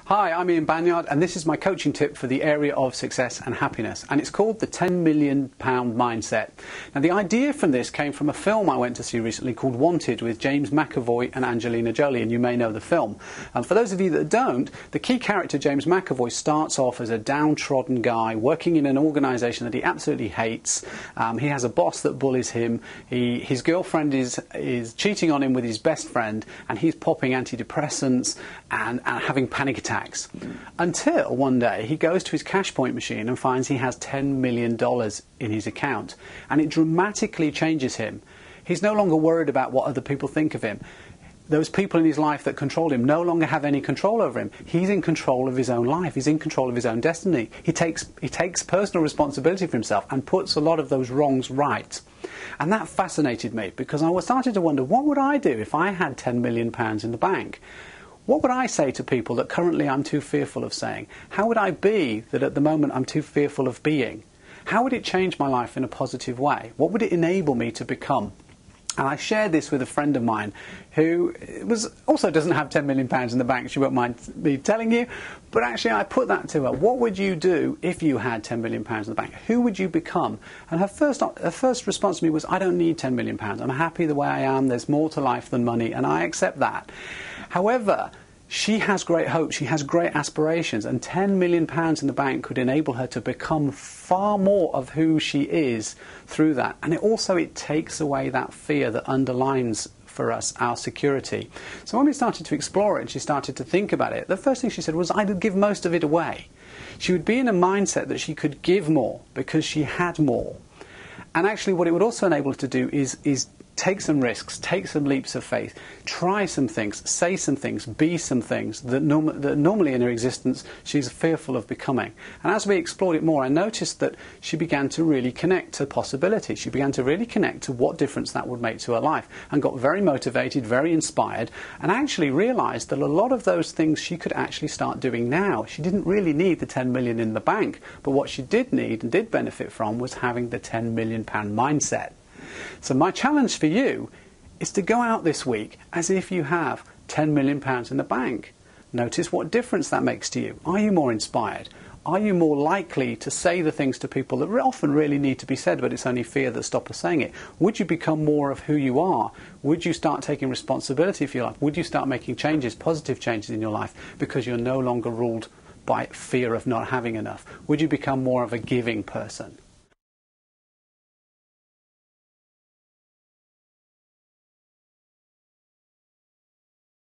Hi, I'm Banyard, and this is my coaching tip for the area of success and happiness, and it's called the £10 million mindset. Now, the idea from this came from a film I went to see recently called Wanted with James McAvoy and Angelina Jolie, and you may know the film. For those of you that don't, the key character, James McAvoy, starts off as a downtrodden guy working in an organisation that he absolutely hates. He has a boss that bullies him. His girlfriend is cheating on him with his best friend, and he's popping antidepressants and having panic attacks. Until one day he goes to his cash point machine and finds he has $10 million in his account, and it dramatically changes him. He's no longer worried about what other people think of him. Those people in his life that controlled him no longer have any control over him. He's in control of his own life. He's in control of his own destiny. He takes personal responsibility for himself and puts a lot of those wrongs right. And that fascinated me, because I started to wonder, what would I do if I had £10 million in the bank? What would I say to people that currently I'm too fearful of saying? How would I be that at the moment I'm too fearful of being? How would it change my life in a positive way? What would it enable me to become? And I shared this with a friend of mine who also doesn't have £10 million in the bank. She won't mind me telling you. But actually I put that to her. What would you do if you had £10 million in the bank? Who would you become? And her first response to me was, I don't need £10 million. I'm happy the way I am. There's more to life than money, and I accept that. However, she has great hopes, she has great aspirations, and £10 million in the bank could enable her to become far more of who she is through that. And it takes away that fear that underlines for us our security. So when we started to explore it and she started to think about it, the first thing she said was, I would give most of it away. She would be in a mindset that she could give more because she had more. And actually what it would also enable her to do is take some risks, take some leaps of faith, try some things, say some things, be some things that normally in her existence she's fearful of becoming. And as we explored it more, I noticed that she began to really connect to possibility. She began to really connect to what difference that would make to her life, and got very motivated, very inspired, and actually realised that a lot of those things she could actually start doing now. She didn't really need the 10 million in the bank, but what she did need and did benefit from was having the £10 million mindset. So my challenge for you is to go out this week as if you have £10 million in the bank. Notice what difference that makes to you. Are you more inspired? Are you more likely to say the things to people that often really need to be said, but it's only fear that stops us saying it? Would you become more of who you are? Would you start taking responsibility for your life? Would you start making changes, positive changes in your life, because you're no longer ruled by fear of not having enough? Would you become more of a giving person?